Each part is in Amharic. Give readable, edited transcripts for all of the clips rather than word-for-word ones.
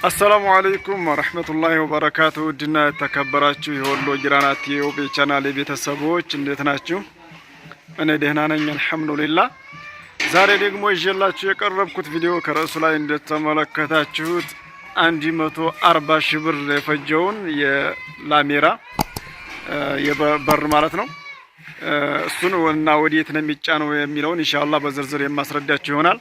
السلام عليكم ورحمة الله وبركاته. دينا تكبراتشو يولو جراناتي وبيشانالي بيتسابوش اندتناتشو انا دهنا نين الحمد لله. زاري ديگمو يجلاتشو يقربكوت فيديو كرأسو لاي اندتملكتاتشوت 140 ሺህ ብር የፈጀውን የላሜራ የበር ማለት ነው። እሱን ወና ወዲት ነው የሚጫነው የሚለውን ኢንሻአላህ በዝርዝር የማስረዳችሁ ይሆናል።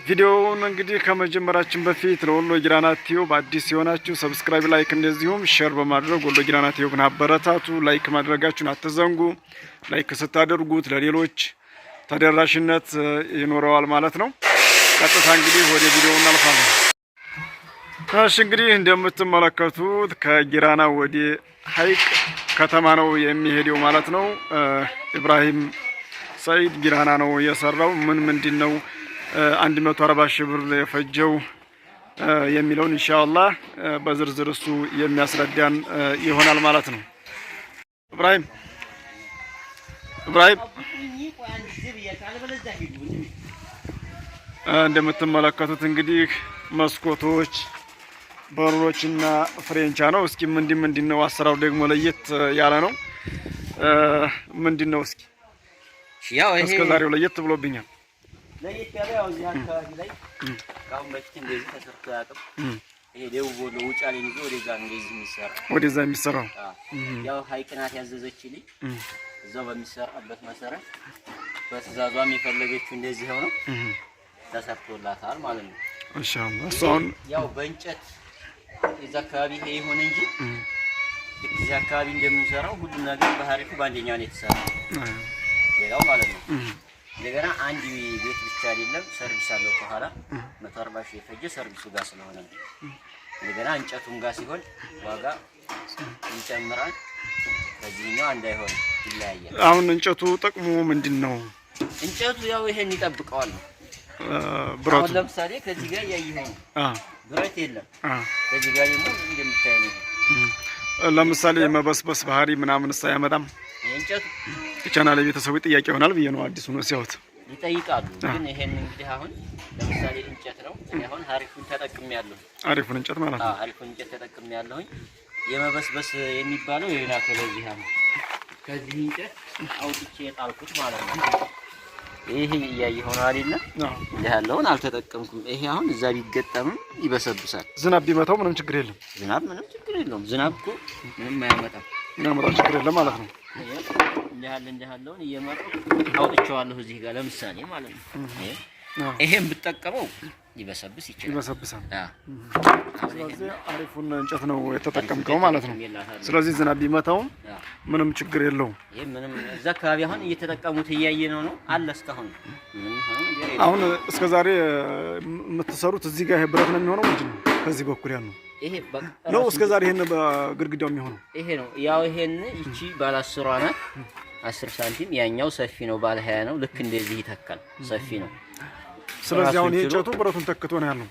ቪዲዮውን እንግዲህ ከመጀመራችን በፊት ለወሎ ጊራና ቲዩብ አዲስ የሆናችሁ ሰብስክራይብ፣ ላይክ እንደዚሁም ሼር በማድረግ ወሎ ጊራና ቲዩብን አበረታቱ። ላይክ ማድረጋችሁን አትዘንጉ። ላይክ ስታደርጉት ለሌሎች ተደራሽነት ይኖረዋል ማለት ነው። ቀጥታ እንግዲህ ወደ ቪዲዮው እናልፋለን። እሺ እንግዲህ እንደምትመለከቱት ከጊራና ወደ ሀይቅ ከተማ ነው የሚሄደው ማለት ነው። ኢብራሂም ሰይድ ጊራና ነው የሰራው። ምንድነው 140 ሺህ ብር የፈጀው የሚለውን ኢንሻአላህ በዝርዝር እሱ የሚያስረዳን ይሆናል ማለት ነው። ኢብራሂም እንደምትመለከቱት እንግዲህ መስኮቶች፣ በሮችና ፍሬንቻ ነው። እስኪ ምንድነው አሰራሩ ደግሞ ለየት ያለ ነው። ምንድነው እስኪ ያው ይሄ እስከዛሬው ለየት ብሎብኛል። ለየት ያለ ያው እዚህ አካባቢ ላይ ካሁን በፊት እንደዚህ ተሰርቶ ያቀም ይሄ ደውቦ ነው ውጫሌ ነው ወደዛ የሚሰራው ያው ሀይቅናት ያዘዘችልኝ እዛው በሚሰራበት መሰረት በትዕዛዟም የፈለገችው እንደዚህ ሆኖ ተሰርቶላታል ማለት ነው። ኢንሻአላህ እሷን ያው በእንጨት እዛ አካባቢ ይሄ ይሁን እንጂ እዚህ አካባቢ እንደምንሰራው ሁሉም ነገር በሐሪፉ ባንደኛው ነው የተሰራው ሌላው ማለት ነው። እንደገና አንድ ቤት ብቻ አይደለም ሰርቪስ አለው ከኋላ 140 ሺህ የፈጀ ሰርቪሱ ጋር ስለሆነ እንደገና እንጨቱም ጋር ሲሆን ዋጋ ይጨምራል። በዚህኛው አንድ አይሆን ይለያያል። አሁን እንጨቱ ጥቅሙ ምንድነው? እንጨቱ ያው ይሄን ይጠብቀዋል ነው ብረት ለምሳሌ ከዚህ ጋር ያይሆን ብረት የለም ከዚህ ጋር ደግሞ እንደምታየው ለምሳሌ መበስበስ ባህሪ ምናምን ሳያመጣም እንጨቱ ቻናል ቤተሰቡ ጥያቄ ይሆናል ብዬ ነው አዲሱ ነው ሲያውት ይጠይቃሉ። ግን ይሄን እንግዲህ አሁን ለምሳሌ እንጨት ነው አሁን አሪፉን ተጠቅሜያለሁ። አሪፉን እንጨት ማለት ነው። አሪፉን እንጨት ተጠቅሜያለሁ። የመበስበስ የሚባለው የና ከዚህ አሁን ከዚህ እንጨት አውጥቼ የጣልኩት ማለት ነው። ይሄ ያይሆን አይደለ ያለውን አልተጠቀምኩም። ይሄ አሁን እዛ ቢገጠም ይበሰብሳል። ዝናብ ቢመታው ምንም ችግር የለም። ዝናብ ምንም ችግር የለውም። ዝናብ እኮ ምንም አያመጣም። ምንም ችግር የለም ማለት ነው። እንደያለውን እየመረው አውጥቼዋለሁ እዚህ ጋር ለምሳሌ ማለት ነው። ይሄን ብትጠቀመው ይበሰብስ ይችላል። ይበሰብሳል። ስለዚህ አሪፉን እንጨት ነው የተጠቀምከው ማለት ነው። ስለዚህ ዝናብ ቢመታው ምንም ችግር የለውም። ይሄ ምንም እዛ አካባቢ አሁን እየተጠቀሙት እያየነው ነው አለ እስካሁን አሁን እስከዛሬ የምትሰሩት እዚህ ጋር ይሄ ብረት ነው የሚሆነው እንጂ ከዚህ በኩል ያለው ይሄ ነው እስከዛሬ ይሄን በግርግዳው የሚሆነው ይሄ ነው። ያው ይሄን እቺ ባለ 10 ናት 10 ሳንቲም ያኛው ሰፊ ነው ባለ 20 ነው። ልክ እንደዚህ ይተካል ሰፊ ነው። ስለዚህ አሁን ይሄ እንጨቱ ብረቱን ተክቶ ነው ያለው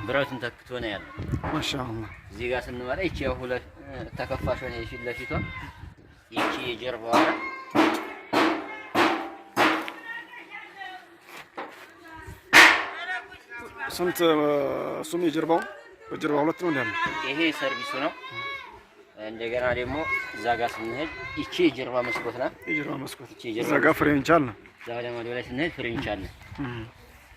ብረቱን ተክቶ ነው ያለው። ማሻአላህ እዚህ ጋር ስንመጣ እቺ ያው ሁለት ተከፋሽ ሆነ የፊት ለፊቷ እቺ የጀርባዋ ስንት እሱም የጀርባው በጀርባው ሁለት ነው ያለው። ይሄ ሰርቪሱ ነው። እንደገና ደግሞ እዛ ጋር ስንሄድ እቺ የጀርባ መስኮት ናት። የጀርባ መስኮት እዛ ጋር ፍሬንቻ አለ። እዛ ደግሞ ወደ ላይ ስንሄድ ፍሬንቻ አለ።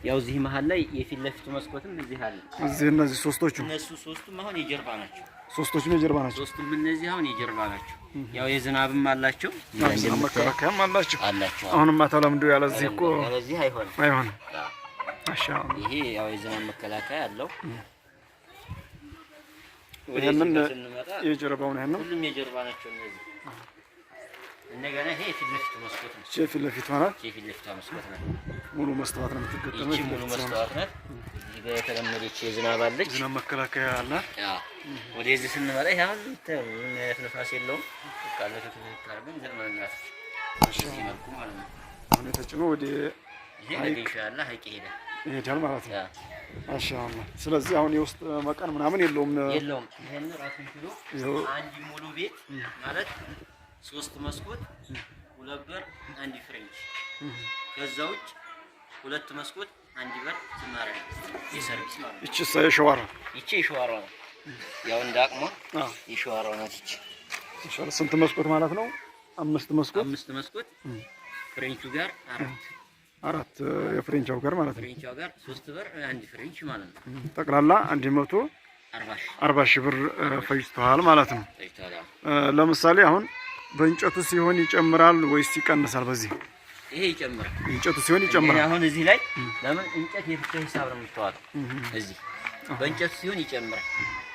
ያው እዚህ መሃል ላይ የፊት ለፊቱ መስኮትም እዚህ አለ። እዚህ እነዚህ ሶስቶቹ እነሱ ሶስቱም አሁን የጀርባ ናቸው። ሶስቶቹም የጀርባ ናቸው። ሶስቱም እነዚህ አሁን የጀርባ ናቸው። ያው የዝናብም አላቸው መከላከያም አላቸው። አሁንም አተለምዶ ያለዚህ እኮ ያለዚህ አይሆንም። ማሻአላህ ይሄ ያው የዝናብ መከላከያ አለው። ይሄንን የጀርባው ነው ያለው። ሁሉም የጀርባ ናቸው እነዚህ። እንደገና ይሄ የፊት ለፊቱ መስኮት ነው። የፊት ለፊቱ ማለት የፊት ለፊቱ መስኮት ነው። ሙሉ መስታወት ነው የምትገጠመው። እቺ ሙሉ መስታወት ናት። እዚህ ጋር የተለመደች የዝናብ አለች። ዝናብ መከላከያ አለ። ያው ወደዚህ ስንመጣ ይሄ አሁን ነፋስ የለውም። በቃ ለተከታታይ ግን ዘመናት እዚህ መልኩ ማለት ነው። አሁን የተጭነው ወደ ይሄ ኢንሻአላህ ሀይቅ ይሄዳል ማለት ነው። ማሻአላህ ስለዚህ አሁን የውስጥ መቀን ምናምን የለውም። ይሄን ራሱን ችሎ አንድ ሙሉ ቤት ማለት 3 መስኮት 2 በር 1 ፍሬንች ከዛው ሁለት መስኮት አንድ በር ትማራ የሰርቪስ ማለት እቺ የሸዋራ ይቺ የሸዋራ ነው ያው እንዳቅሟ የሸዋራ ነው ይቺ ኢንሻአላህ ስንት መስኮት ማለት ነው 5 መስኮት ፍሬንቹ ጋር አራት የፍሬንቻው ጋር ማለት ነው ፍሬንቻው ጋር 3 በር አንድ ፍሬንች ማለት ነው ጠቅላላ 140 ሺህ ብር ፈጅቷል ማለት ነው ለምሳሌ አሁን በእንጨቱ ሲሆን ይጨምራል ወይስ ይቀንሳል በዚህ ይሄ ይጨምራል እንጨቱ ሲሆን ይጨምራል አሁን እዚህ ላይ ለምን እንጨት የፍታ ሂሳብ ነው የምትዋጣው እዚህ በእንጨቱ ሲሆን ይጨምራል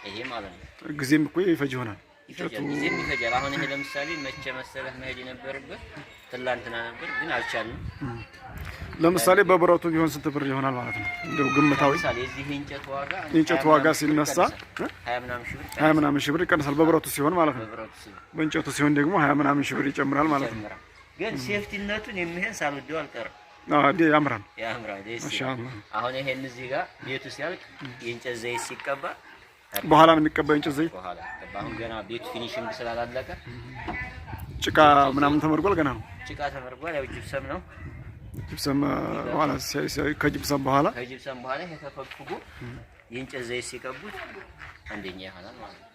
ይሄ ማለት ነው ጊዜም እኮ ይፈጅ ይሆናል ጊዜም ይፈጃል አሁን ይሄ ለምሳሌ መቼ መሰለህ መሄድ የነበረበት ትላንትና ነበር ግን አልቻልንም ለምሳሌ በብረቱ ቢሆን ስንት ብር ይሆናል ማለት ነው እንደው ግምታዊ ለምሳሌ እዚህ እንጨት ዋጋ ሲነሳ 20 ምናምን ሺህ ብር ይቀንሳል በብረቱ ሲሆን ማለት ነው በእንጨቱ ሲሆን ደግሞ 20 ምናምን ሺህ ብር ይጨምራል ማለት ነው ግን ሴፍቲነቱን የሚሄን ሳልወደው አልቀርም ያምራል ማሻአላህ አሁን ይሄን እዚህ ጋር ቤቱ ሲያልቅ የእንጨት ዘይት ሲቀባ በኋላ ነው የሚቀባው እንጨት ዘይት በኋላ አሁን ገና ቤቱ ፊኒሺንግ ስላላለቀ ጭቃ ምናምን ተመርጓል ገና ነው ጭቃ ተመርጓል ያው ጅብሰም ነው ጅብሰም በኋላ ከጅብሰም በኋላ የተፈቅጉ የእንጨት ዘይት ሲቀቡት አንደኛ ይሆናል ማለት ነው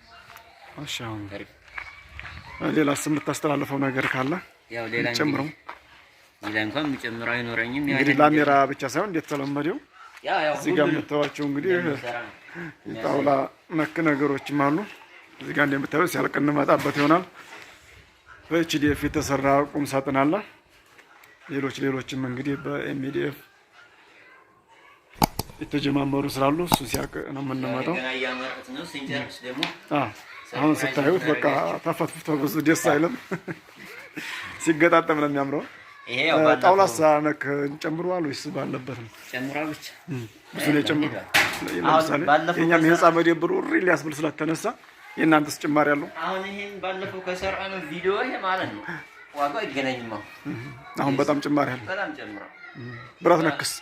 ማሻአላህ ሌላስ የምታስተላልፈው ነገር ካለ ያው ሌላ ጨምረው ሌላ እንኳን የሚጨምረው አይኖረኝም እንግዲህ ላሜራ ብቻ ሳይሆን እንዴት ተለመደው ያው እዚህ ጋር የምታዋቸው እንግዲህ የጣውላ ነክ ነገሮችም አሉ እዚህ ጋር እንደምታዩት ሲያልቅ እንመጣበት ይሆናል በኤችዲኤፍ የተሰራ ቁም ሳጥን አለ ሌሎችም እንግዲህ በኤምዲኤፍ የተጀማመሩ ስላሉ እሱ ሲያቅ ነው የምንመጣው አሁን ስታዩት በቃ ተፈትፍቶ ብዙ ደስ አይልም ሲገጣጠም ነው የሚያምረው ይሄ ያው ጣውላሳ ነክ እንጨምረዋል ወይስ ባለበት ነው ጨምራው ብቻ ብዙ ነው ጨምራው ለምሳሌ የኛም የህንጻ መደብሩ ሪል ያስብል ስለተነሳ የእናንተስ ጭማሪ ያለው አሁን ይሄን ባለፈው ከሰራነው ቪዲዮ ይሄ ማለት ነው ዋጋው ይገናኝማ አሁን በጣም ጭማሪ አለ በጣም ጨምራው ብረት ነክስ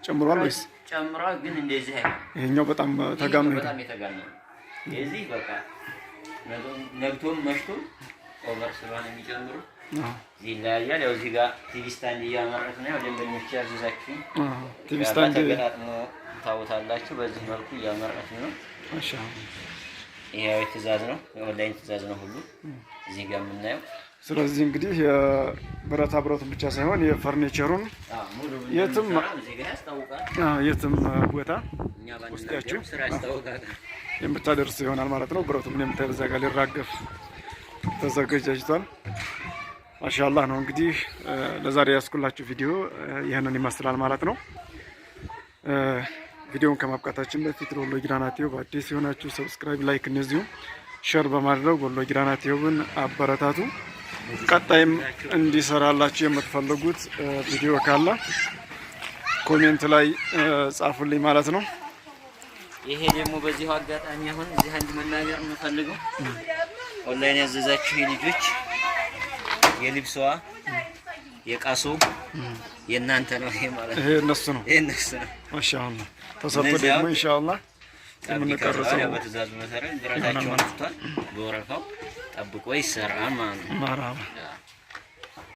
ጨምሯል ወይስ ጨምራው ግን እንደዚህ አይደል ይሄኛው በጣም ተጋነነ በጣም የተጋነነ የዚህ በቃ ነግቶም መሽቶም ኦቨር ስለሆነ የሚጨምሩ ይለያያል ያው እዚህ ጋር ቲቪ ስታንድ እያመረተ ነው ያው ደንበኞች ያዘዛችሁ ቲቪ ስታንድ ተገጣጥሞ ታውታላችሁ በዚህ መልኩ እያመረተ ነው ማሻአላህ ይሄ ትእዛዝ ነው የኦንላይን ትእዛዝ ነው ሁሉ እዚህ ጋር የምናየው ስለዚህ እንግዲህ የብረታ ብረቱን ብቻ ሳይሆን የፈርኒቸሩን የትም ቦታ ውስጣችሁ የምታደርስ ይሆናል ማለት ነው ብረቱ ምን የምታበዛ ጋር ሊራገፍ ተዘጋጅቷል ማሻአላህ ነው እንግዲህ ለዛሬ ያስኩላችሁ ቪዲዮ ይሄንን ይመስላል ማለት ነው ቪዲዮውን ከማብቃታችን በፊት ወሎ ጊራና ቲዩብ አዲስ የሆናችሁ ሰብስክራይብ ላይክ እንደዚሁ ሼር በማድረግ ወሎ ጊራና ቲዩብን አበረታቱ ቀጣይም እንዲሰራላችሁ የምትፈልጉት ቪዲዮ ካለ ኮሜንት ላይ ጻፉልኝ ማለት ነው ይሄ ደግሞ በዚህ አጋጣሚ አሁን እዚህ አንድ መናገር የምፈልገው ኦንላይን ያዘዛችሁ ልጆች የልብስዋ የቃሶ የእናንተ ነው ይሄ ማለት ነው ይሄ እነሱ ነው ማሻአላህ ተሰጥቶ ደግሞ ኢንሻአላህ የምንቀርጸው በትእዛዙ መሰረት ብረታቸውን አጥቷል በወረፋው ጠብቆ ይሰራል ማለት ነው